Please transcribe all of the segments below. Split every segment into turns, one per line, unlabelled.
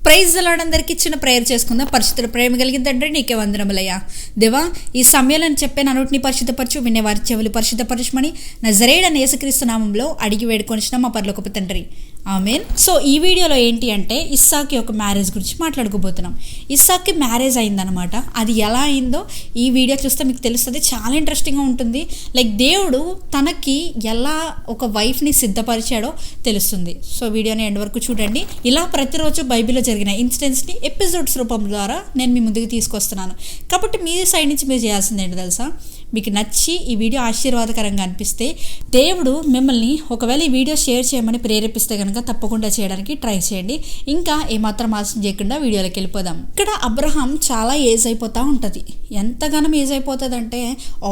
Praise lord అందరికి ఇచ్చిన prayer చేసుకుందాం. పరిశుద్ధుల ప్రేమ కలిగిన తండ్రి నీకే వందనములయ్యా. దేవా, ఈ సమయాలను చెప్పే నన్నుటిని పరిశుద్ధపరచు, వినేవారి చెవులు పరిశుద్ధపరచమని నజరేయుడైన యేసుక్రీస్తు నామంలో అడిగి వేడుకొనిచిన మా పరలోకపు తండ్రి, ఆమేన్. సో ఈ వీడియోలో ఏంటి అంటే ఇస్సాకు యొక్క మ్యారేజ్ గురించి మాట్లాడుకోబోతున్నాం. ఇస్సాక్కి మ్యారేజ్ అయిందనమాట. అది ఎలా అయిందో ఈ వీడియో చూస్తే మీకు తెలుస్తుంది. చాలా ఇంట్రెస్టింగ్గా ఉంటుంది. లైక్ దేవుడు తనకి ఎలా ఒక వైఫ్ని సిద్ధపరిచాడో తెలుస్తుంది. సో వీడియోని ఎండ్ వరకు చూడండి. ఇలా ప్రతిరోజు బైబిల్లో జరిగిన ఇన్సిడెంట్స్ని ఎపిసోడ్స్ రూపం ద్వారా నేను మీ ముందుకు తీసుకొస్తున్నాను. కాబట్టి మీ సైడ్ నుంచి మీరు చేయాల్సింది ఏంటి తెలుసా? మీకు నచ్చి ఈ వీడియో ఆశీర్వాదకరంగా అనిపిస్తే దేవుడు మిమ్మల్ని ఒకవేళ ఈ వీడియో షేర్ చేయమని ప్రేరేపిస్తే కనుక తప్పకుండా చేయడానికి ట్రై చేయండి. ఇంకా ఏమాత్రం ఆలస్యం చేయకుండా వీడియోలోకి వెళ్ళిపోదాం. ఇక్కడ అబ్రహాం చాలా ఏజ్ అయిపోతూ ఉంటుంది. ఎంతగానో ఏజ్ అయిపోతుంది అంటే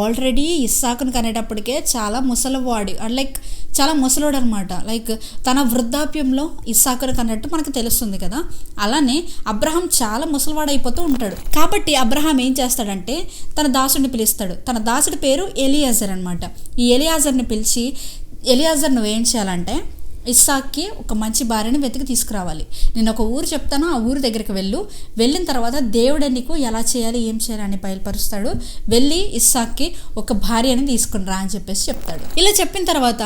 ఆల్రెడీ ఇస్సాకును కనేటప్పటికే చాలా ముసలివాడు, లైక్ చాలా ముసలోడు అనమాట. లైక్ తన వృద్ధాప్యంలో ఇస్సాకును కన్నట్టు మనకు తెలుస్తుంది కదా. అలానే అబ్రహాం చాలా ముసలివాడు అయిపోతూ ఉంటాడు. కాబట్టి అబ్రహాం ఏం చేస్తాడంటే తన దాసుడిని పిలుస్తాడు. తన దాసుడి పేరు ఎలియాజర్ అనమాట. ఈ ఎలియాజర్ని పిలిచి, ఎలియాజర్ నువ్వేం చేయాలంటే ఇస్సాక్కి ఒక మంచి భార్యని వెతికి తీసుకురావాలి. నేను ఒక ఊరు చెప్తాను, ఆ ఊరు దగ్గరికి వెళ్ళిన తర్వాత దేవుడే నీకు ఎలా చేయాలి ఏం చేయాలి అని బయలుపరుస్తాడు. వెళ్ళి ఇస్సాక్కి ఒక భార్యని తీసుకుని రా అని చెప్పేసి చెప్తాడు. ఇలా చెప్పిన తర్వాత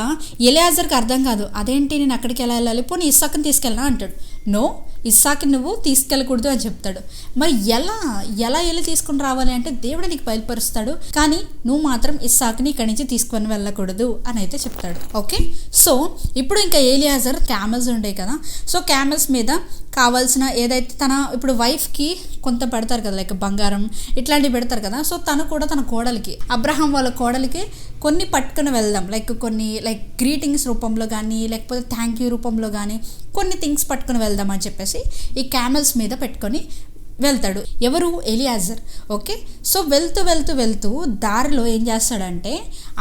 ఎలియాజర్కి అర్థం కాదు. అదేంటి నేను అక్కడికి ఎలా వెళ్ళాలి, పోనీ ఇస్సాక్ని తీసుకెళ్ళినా అంటాడు. నో, ఇస్సాక్ని నువ్వు తీసుకెళ్ళకూడదు అని చెప్తాడు. మరి ఎలా వెళ్ళి తీసుకుని రావాలి అంటే దేవుడే నీకు బయలుపరుస్తాడు, కానీ నువ్వు మాత్రం ఇస్సాక్ని ఇక్కడి నుంచి తీసుకొని వెళ్ళకూడదు అని అయితే చెప్తాడు. ఓకే, సో ఇప్పుడు ఇంకా ఎలియాజర్ క్యామెల్స్ ఉంటాయి కదా. సో క్యామెల్స్ మీద కావాల్సిన ఏదైతే తన ఇప్పుడు వైఫ్కి కొంత పెడతారు కదా, లైక్ బంగారం ఇట్లాంటివి పెడతారు కదా. సో తను కూడా తన కోడలికి, అబ్రహాం వాళ్ళ కోడలికి కొన్ని పట్టుకుని వెళ్దాం. కొన్ని గ్రీటింగ్స్ రూపంలో కానీ లేకపోతే థ్యాంక్ యూ రూపంలో కానీ కొన్ని థింగ్స్ పట్టుకుని వెళ్దాం అని చెప్పేసి ఈ క్యామెల్స్ మీద పెట్టుకొని వెళ్తాడు. ఎవరు? ఎలియాజర్. ఓకే, సో వెళ్తూ దారిలో ఏం చేస్తాడంటే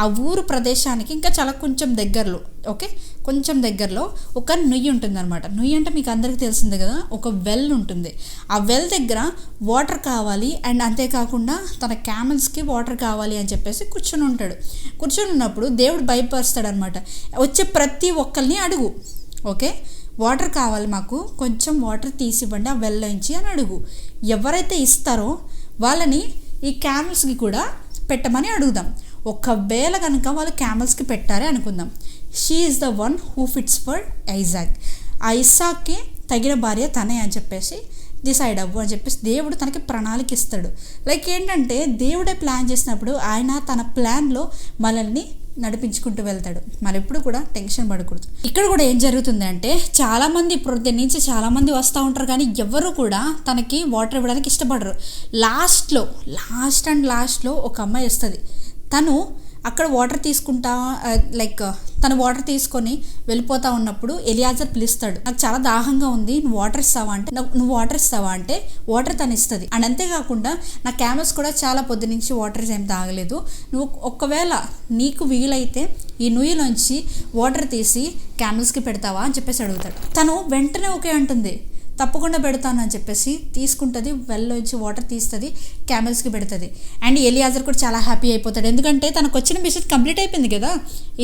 ఆ ఊరు ప్రదేశానికి ఇంకా చాలా కొంచెం దగ్గరలో ఒక నుయ్యి ఉంటుంది అనమాట. నుయ్యి అంటే మీకు అందరికీ తెలిసిందే కదా, ఒక వెల్ ఉంటుంది. ఆ వెల్ దగ్గర వాటర్ కావాలి అండ్ అంతేకాకుండా తన క్యామెల్స్కి వాటర్ కావాలి అని చెప్పేసి కూర్చొని ఉన్నప్పుడు దేవుడు భయపరుస్తాడు అనమాట. వచ్చే ప్రతి ఒక్కరిని అడుగు, ఓకే వాటర్ కావాలి, మాకు కొంచెం వాటర్ తీసివ్వండి ఆ వెల్ నుంచి అని అడుగు. ఎవరైతే ఇస్తారో వాళ్ళని ఈ క్యామెల్స్కి కూడా పెట్టమని అడుగుదాం. ఒకవేళ కనుక వాళ్ళు క్యామెల్స్కి పెట్టారే అనుకుందాం, she is the one who fits for Isaac. ఆ ఇస్సాక్కి తగిన భార్య తనే అని చెప్పేసి డిసైడ్ అవ్వు అని చెప్పేసి దేవుడు తనకి ప్రణాళిక ఇస్తాడు. లైక్ ఏంటంటే దేవుడే ప్లాన్ చేసినప్పుడు ఆయన తన ప్లాన్లో మనల్ని నడిపించుకుంటూ వెళ్తాడు. మరి ఎప్పుడు కూడా టెన్షన్ పడకూడదు. ఇక్కడ కూడా ఏం జరుగుతుంది అంటే చాలామంది ఇప్పుడు నుంచి చాలామంది వస్తూ ఉంటారు, కానీ ఎవరు కూడా తనకి వాటర్ ఇవ్వడానికి ఇష్టపడరు. లాస్ట్లో ఒక అమ్మాయి వస్తుంది. తను అక్కడ వాటర్ తీసుకుంటా తను వాటర్ తీసుకొని వెళ్ళిపోతా ఉన్నప్పుడు ఎలియాజర్ పిలుస్తాడు. నాకు చాలా దాహంగా ఉంది, నువ్వు వాటర్ ఇస్తావా అంటే వాటర్ తను ఇస్తుంది. అండ్ అంతేకాకుండా నా క్యామెల్స్ కూడా చాలా పొద్దు నుంచి వాటర్ ఏం తాగలేదు, నువ్వు ఒకవేళ నీకు వీలైతే ఈ నుయ్యిలోంచి వాటర్ తీసి క్యామెల్స్కి పెడతావా అని చెప్పేసి అడుగుతాడు. తను వెంటనే ఓకే అంటుంది, తప్పకుండా పెడతాను అని చెప్పేసి తీసుకుంటుంది. వెల్లోంచి వాటర్ తీస్తుంది, క్యామెల్స్కి పెడుతుంది. అండ్ ఎలియాజర్ కూడా చాలా హ్యాపీ అయిపోతాడు. ఎందుకంటే తనకు వచ్చిన మిషన్ కంప్లీట్ అయిపోయింది కదా.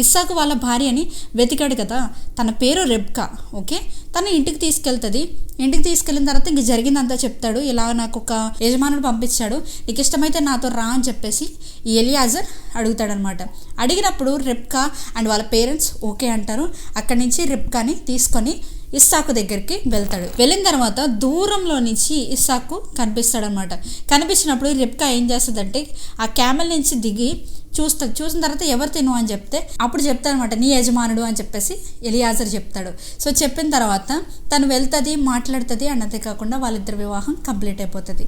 ఇస్సాకు వాళ్ళ భార్యని వెతికాడు కదా, తన పేరు రెబ్కా. ఓకే, తను ఇంటికి తీసుకెళ్తుంది. ఇంటికి తీసుకెళ్ళిన తర్వాత ఇంక జరిగిందంతా చెప్తాడు. ఇలా నాకు ఒక యజమానుడు పంపించాడు, నీకు ఇష్టమైతే నాతో రా అని చెప్పేసి ఈ ఎలియాజర్ అడుగుతాడనమాట. అడిగినప్పుడు రెబ్కా అండ్ వాళ్ళ పేరెంట్స్ ఓకే అంటారు. అక్కడి నుంచి రెబ్కాని తీసుకొని ఇస్సాకు దగ్గరికి వెళ్తాడు. వెళ్ళిన తర్వాత దూరంలో నుంచి ఇస్సాకు కనిపిస్తాడనమాట. కనిపించినప్పుడు రెబ్కా ఏం చేస్తుందంటే ఆ క్యామెల్ నుంచి దిగి చూసిన తర్వాత ఎవరు తిను అని చెప్తే అప్పుడు చెప్తాడనమాట, నీ యజమానుడు అని చెప్పేసి ఎలియాజర్ చెప్తాడు. సో చెప్పిన తర్వాత తను వెళ్తుంది, మాట్లాడుతుంది. అన్నదే కాకుండా వాళ్ళిద్దరి వివాహం కంప్లీట్ అయిపోతుంది.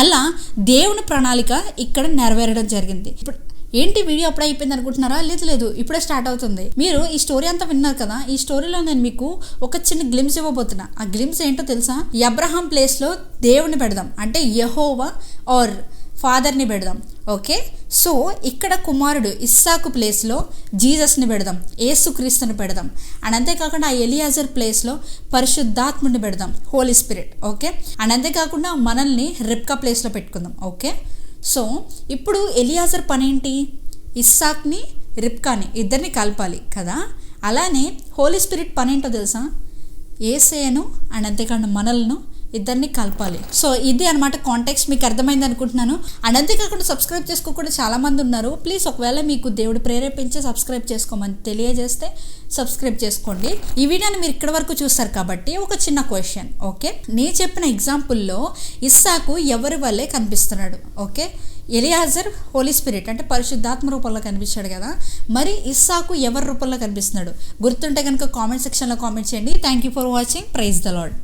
అలా దేవుని ప్రణాళిక ఇక్కడ నెరవేరడం జరిగింది. ఇప్పుడు ఏంటి వీడియో అప్పుడే అయిపోయింది అనుకుంటున్నారా? లేదు, ఇప్పుడే స్టార్ట్ అవుతుంది. మీరు ఈ స్టోరీ అంతా విన్నారు కదా. ఈ స్టోరీలో నేను మీకు ఒక చిన్న గ్లిమ్స్ ఇవ్వబోతున్నా. ఆ గ్లిమ్స్ ఏంటో తెలుసా? ఈ అబ్రహాం ప్లేస్లో దేవుని పెడదాం, అంటే యెహోవా ఆర్ ఫాదర్ని పెడదాం. ఓకే, సో ఇక్కడ కుమారుడు ఇస్సాకు ప్లేస్లో జీసస్ని పెడదాం, యేసుక్రీస్తుని పెడదాం. అండ్ అంతేకాకుండా ఆ ఎలియాజర్ ప్లేస్లో పరిశుద్ధాత్ముడిని పెడదాం, హోలీ స్పిరిట్. ఓకే, అండ్ అంతేకాకుండా మనల్ని రెబ్కా ప్లేస్లో పెట్టుకుందాం. ఓకే, సో ఇప్పుడు ఎలియాజర్ పని ఏంటి? ఇస్సాక్ని రిబ్కాని ఇద్దరిని కలపాలి కదా. అలానే హోలీ స్పిరిట్ పని ఏంటో తెలుసా? యేసయ్యను అండ్ అంతేకాకుండా మనల్ని ఇద్దరిని కలపాలి. సో ఇది అనమాట కాంటెక్స్ట్, మీకు అర్థమైంది అనుకుంటున్నాను. అండ్ అంతేకాకుండా సబ్స్క్రైబ్ చేసుకోకుండా చాలా మంది ఉన్నారు. ప్లీజ్ ఒకవేళ మీకు దేవుడు ప్రేరేపించి సబ్స్క్రైబ్ చేసుకోమని తెలియజేస్తే సబ్స్క్రైబ్ చేసుకోండి. ఈ వీడియోని మీరు ఇక్కడ వరకు చూస్తారు కాబట్టి ఒక చిన్న క్వశ్చన్. ఓకే, నేను చెప్పిన ఎగ్జాంపుల్లో ఇస్సాకు ఎవరి వల్లే కనిపిస్తున్నాడు? ఓకే, ఎలియాజర్ హోలీ స్పిరిట్ అంటే పరిశుద్ధాత్మ రూపంలో కనిపించాడు కదా, మరి ఇస్సాకు ఎవరి రూపంలో కనిపిస్తున్నాడు? గుర్తుంటే కనుక కామెంట్ సెక్షన్లో కామెంట్ చేయండి. Thank you for watching. Praise the lord.